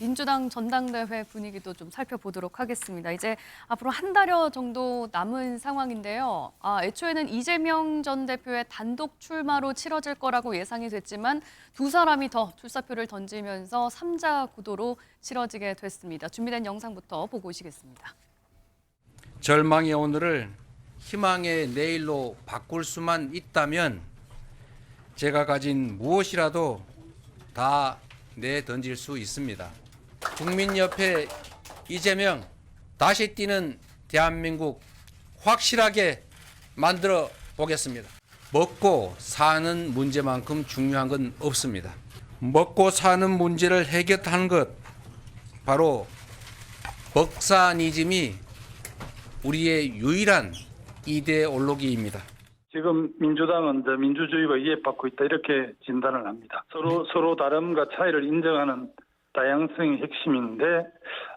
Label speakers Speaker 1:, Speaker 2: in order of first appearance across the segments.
Speaker 1: 민주당 전당대회 분위기도 좀 살펴보도록 하겠습니다. 이제 앞으로 한 달여 정도 남은 상황인데요. 애초에는 이재명 전 대표의 단독 출마로 치러질 거라고 예상이 됐지만 두 사람이 더 출사표를 던지면서 3자 구도로 치러지게 됐습니다. 준비된 영상부터 보고 오시겠습니다.
Speaker 2: 절망의 오늘을 희망의 내일로 바꿀 수만 있다면 제가 가진 무엇이라도 다 내던질 수 있습니다. 국민 옆에 이재명, 다시 뛰는 대한민국 확실하게 만들어 보겠습니다. 먹고 사는 문제만큼 중요한 건 없습니다. 먹고 사는 문제를 해결하는 것, 바로 먹사니즘이 우리의 유일한 이데올로기입니다.
Speaker 3: 지금 민주당은 민주주의가 위협받고 있다 이렇게 진단을 합니다. 서로 다름과 차이를 인정하는 다양성이 핵심인데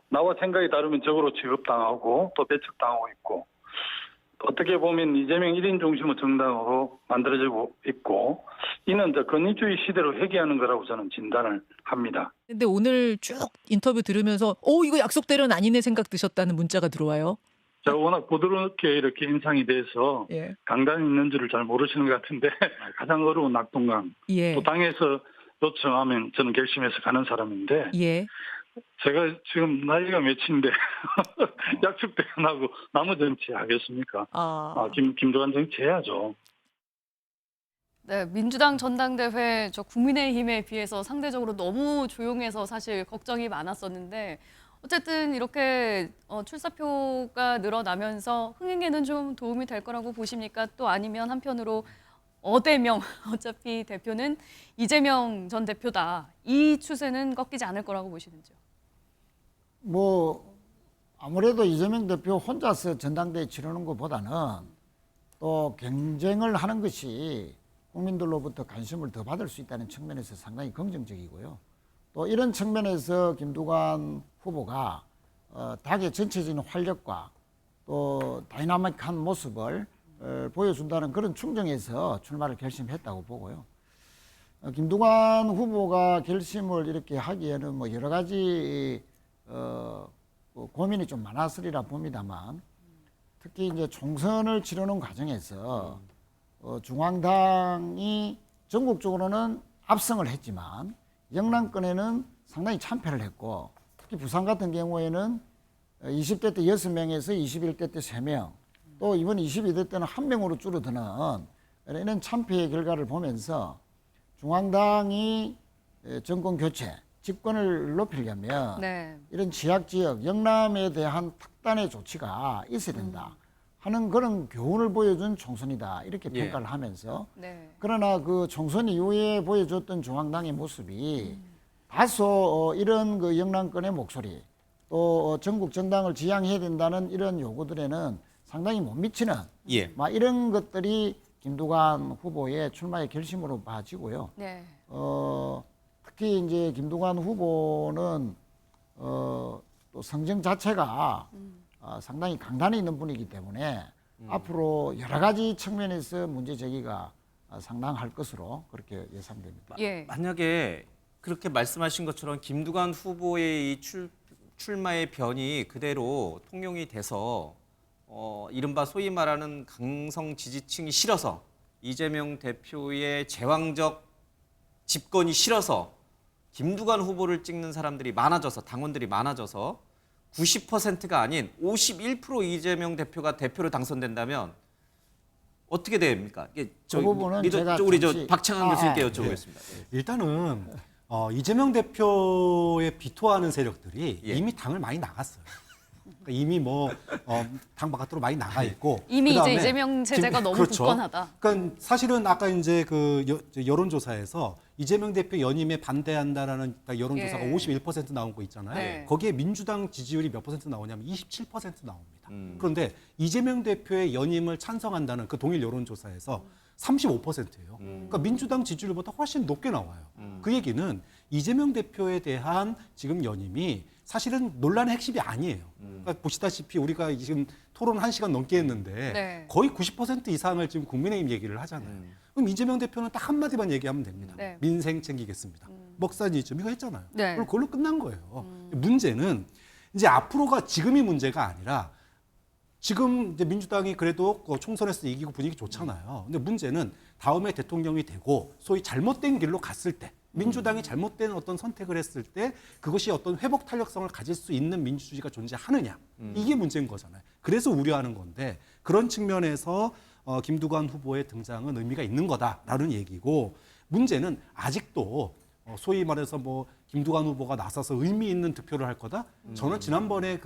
Speaker 3: 나와 생각이 다르면 적으로 취급당하고 또 배척당하고 있고 또 어떻게 보면 이재명 1인 중심의 정당으로 만들어지고 있고 이는 권위주의 시대로 회귀하는 거라고 저는 진단을 합니다.
Speaker 4: 근데 오늘 쭉 인터뷰 들으면서 이거 약속대로는 아니네 생각 드셨다는 문자가 들어와요.
Speaker 3: 제가 워낙 부드럽게 이렇게 인상이 돼서 강단이 있는 줄을 잘 모르시는 것 같은데 가장 어려운 낙동강 또 당에서 요청하면 저는 결심해서 가는 사람인데 제가 지금 나이가 몇인데 약속도 안 하고 나무 정치 하겠습니까? 김두관 정치 해야죠.
Speaker 1: 네, 민주당 전당대회 국민의힘에 비해서 상대적으로 너무 조용해서 사실 걱정이 많았었는데 어쨌든 이렇게 출사표가 늘어나면서 흥행에는 좀 도움이 될 거라고 보십니까? 또 아니면 한편으로 어대명, 어차피 대표는 이재명 전 대표다. 이 추세는 꺾이지 않을 거라고 보시는지요?
Speaker 5: 아무래도 이재명 대표 혼자서 전당대회 치르는 것보다는 또 경쟁을 하는 것이 국민들로부터 관심을 더 받을 수 있다는 측면에서 상당히 긍정적이고요. 또 이런 측면에서 김두관 후보가 당의 전체적인 활력과 또 다이나믹한 모습을 보여준다는 그런 충정에서 출마를 결심했다고 보고요. 김두관 후보가 결심을 이렇게 하기에는 여러 가지 고민이 좀 많았으리라 봅니다만 특히 이제 총선을 치르는 과정에서 중앙당이 전국적으로는 압승을 했지만 영남권에는 상당히 참패를 했고 특히 부산 같은 경우에는 20대 때 6명에서 21대 때 3명 또 이번 22대 때는 1명으로 줄어드는 이런 참패의 결과를 보면서 중앙당이 정권 교체, 집권을 높이려면 이런 지역지역, 영남에 대한 특단의 조치가 있어야 된다 하는 그런 교훈을 보여준 총선이다 이렇게 평가를 하면서 그러나 그 총선 이후에 보여줬던 중앙당의 모습이 다소 이런 그 영남권의 목소리 또 전국 정당을 지향해야 된다는 이런 요구들에는 상당히 못 미치는 이런 것들이 김두관 후보의 출마의 결심으로 봐지고요. 특히 이제 김두관 후보는 또 성정 자체가 상당히 강단이 있는 분이기 때문에 앞으로 여러 가지 측면에서 문제 제기가 상당할 것으로 그렇게 예상됩니다.
Speaker 6: 만약에 그렇게 말씀하신 것처럼 김두관 후보의 이 출마의 변이 그대로 통용이 돼서 이른바 소위 말하는 강성 지지층이 싫어서 이재명 대표의 제왕적 집권이 싫어서 김두관 후보를 찍는 사람들이 많아져서 당원들이 많아져서 90%가 아닌 51% 이재명 대표가 대표로 당선된다면 어떻게 됩니까?
Speaker 5: 그 부분은 제가
Speaker 6: 우리 박창환 교수님께 여쭤보겠습니다.
Speaker 7: 일단은 이재명 대표에 비토하는 세력들이 이미 당을 많이 나갔어요. 그러니까 이미 당 바깥으로 많이 나가 있고
Speaker 1: 이미 이제 이재명 체제가 너무 굳건하다.
Speaker 7: 그러니까 사실은 아까 이제 그 여론조사에서 이재명 대표 연임에 반대한다라는 여론조사가 51% 나온 거 있잖아요. 거기에 민주당 지지율이 몇 퍼센트 나오냐면 27% 나옵니다. 그런데 이재명 대표의 연임을 찬성한다는 그 동일 여론조사에서 35%예요. 그러니까 민주당 지지율보다 훨씬 높게 나와요. 그 얘기는 이재명 대표에 대한 지금 연임이 사실은 논란의 핵심이 아니에요. 그러니까 보시다시피 우리가 지금 토론 1시간 넘게 했는데 거의 90% 이상을 지금 국민의힘 얘기를 하잖아요. 그럼 이재명 대표는 딱 한마디만 얘기하면 됩니다. 민생 챙기겠습니다. 먹사니즘 이거 했잖아요.
Speaker 1: 네.
Speaker 7: 그걸로 끝난 거예요. 문제는 이제 앞으로가 지금이 문제가 아니라 지금 이제 민주당이 그래도 총선에서 이기고 분위기 좋잖아요. 근데 문제는 다음에 대통령이 되고 소위 잘못된 길로 갔을 때 민주당이 잘못된 어떤 선택을 했을 때 그것이 어떤 회복 탄력성을 가질 수 있는 민주주의가 존재하느냐 이게 문제인 거잖아요. 그래서 우려하는 건데 그런 측면에서 김두관 후보의 등장은 의미가 있는 거다라는 얘기고 문제는 아직도 소위 말해서 뭐 김두관 후보가 나서서 의미 있는 득표를 할 거다. 저는 지난번에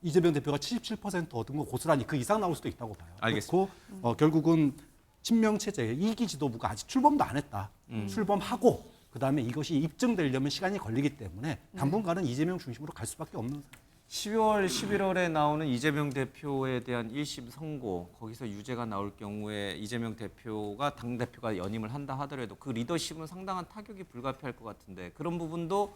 Speaker 7: 이재명 대표가 77% 얻은 거 고스란히 그 이상 나올 수도 있다고 봐요.
Speaker 6: 알겠습니다.
Speaker 7: 그렇고 결국은 친명 체제의 2기 지도부가 아직 출범도 안 했다. 출범하고 그다음에 이것이 입증되려면 시간이 걸리기 때문에 당분간은 이재명 중심으로 갈 수밖에 없는 상황.
Speaker 6: 10월, 11월에 나오는 이재명 대표에 대한 1심 선고, 거기서 유죄가 나올 경우에 이재명 대표가 당대표가 연임을 한다 하더라도 그 리더십은 상당한 타격이 불가피할 것 같은데 그런 부분도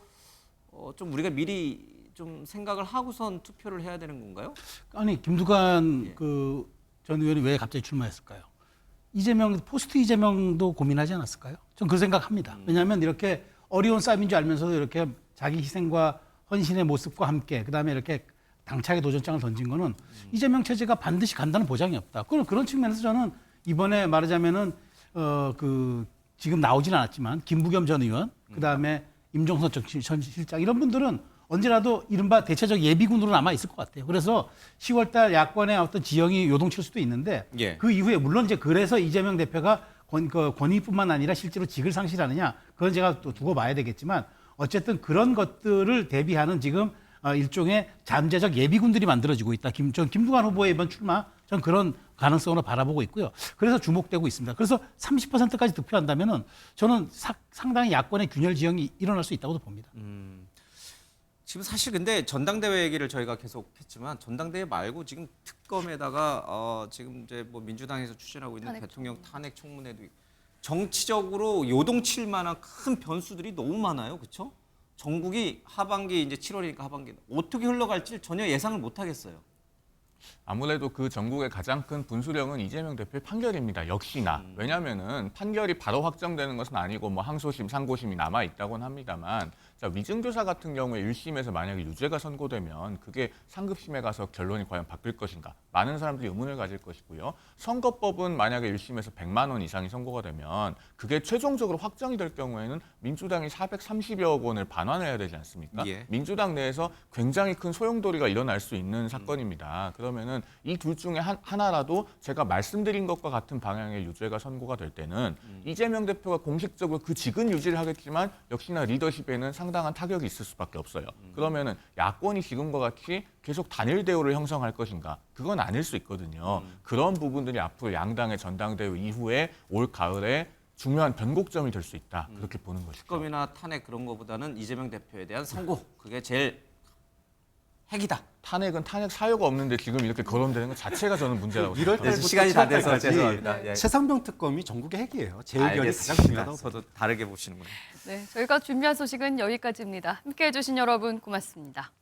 Speaker 6: 좀 우리가 미리 좀 생각을 하고선 투표를 해야 되는 건가요?
Speaker 8: 아니 김두관 전 의원이 왜 갑자기 출마했을까요? 이재명 포스트 이재명도 고민하지 않았을까요? 전 그 생각합니다. 왜냐하면 이렇게 어려운 싸움인 줄 알면서도 이렇게 자기 희생과 헌신의 모습과 함께 그다음에 이렇게 당차게 도전장을 던진 거는 이재명 체제가 반드시 간다는 보장이 없다. 그런 측면에서 저는 이번에 말하자면은 지금 나오진 않았지만 김부겸 전 의원 그다음에 임종선 전 실장 이런 분들은 언제라도 이른바 대체적 예비군으로 남아 있을 것 같아요. 그래서 10월달 야권의 어떤 지형이 요동칠 수도 있는데
Speaker 6: 예.
Speaker 8: 그 이후에 물론 이제 그래서 이재명 대표가 권위뿐만 아니라 실제로 직을 상실하느냐 그건 제가 또 두고 봐야 되겠지만 어쨌든 그런 것들을 대비하는 지금 일종의 잠재적 예비군들이 만들어지고 있다. 김두관 후보의 이번 출마 전 그런 가능성으로 바라보고 있고요. 그래서 주목되고 있습니다. 그래서 30%까지 득표한다면은 저는 상당히 야권의 균열 지형이 일어날 수 있다고도 봅니다.
Speaker 6: 지금 사실 근데 전당대회 얘기를 저희가 계속 했지만 전당대회 말고 지금 특검에다가 지금 이제 뭐 민주당에서 추진하고 있는 대통령 탄핵 청문회도 정치적으로 요동칠 만한 큰 변수들이 너무 많아요. 그렇죠? 전국이 하반기 이제 7월이니까 하반기 어떻게 흘러갈지 전혀 예상을 못 하겠어요.
Speaker 9: 아무래도 그 전국의 가장 큰 분수령은 이재명 대표의 판결입니다. 역시나. 왜냐하면은 판결이 바로 확정되는 것은 아니고 뭐 항소심, 상고심이 남아 있다고는 합니다만 자, 위증교사 같은 경우에 1심에서 만약에 유죄가 선고되면 그게 상급심에 가서 결론이 과연 바뀔 것인가. 많은 사람들이 의문을 가질 것이고요. 선거법은 만약에 1심에서 100만 원 이상이 선고가 되면 그게 최종적으로 확정이 될 경우에는 민주당이 430여 억 원을 반환해야 되지 않습니까?
Speaker 6: 예.
Speaker 9: 민주당 내에서 굉장히 큰 소용돌이가 일어날 수 있는 사건입니다. 그러면은 이 둘 중에 하나라도 제가 말씀드린 것과 같은 방향의 유죄가 선고가 될 때는 이재명 대표가 공식적으로 그 직은 유지를 하겠지만 역시나 리더십에는 상당한 타격이 있을 수밖에 없어요. 그러면은 야권이 지금과 같이 계속 단일 대우를 형성할 것인가? 그건 아닐 수 있거든요. 그런 부분들이 앞으로 양당의 전당대회 이후에 올 가을에 중요한 변곡점이 될 수 있다. 그렇게 보는 것이죠.
Speaker 6: 특검이나 탄핵 그런 거보다는 이재명 대표에 대한 선고 그게 제일 핵이다.
Speaker 9: 탄핵은 탄핵 사유가 없는데 지금 이렇게 거론되는 것 자체가 저는 문제라고
Speaker 7: 이럴
Speaker 9: 생각합니다.
Speaker 7: 때부터
Speaker 6: 시간이 다 돼서
Speaker 7: 7월까지
Speaker 6: 죄송합니다. 예.
Speaker 7: 최상병 특검이 전국의 핵이에요. 제 의견이 가장
Speaker 6: 알겠습니다.
Speaker 7: 중요하다고
Speaker 6: 저도 다르게 보시는군요.
Speaker 1: 네, 저희가 준비한 소식은 여기까지입니다. 함께해 주신 여러분 고맙습니다.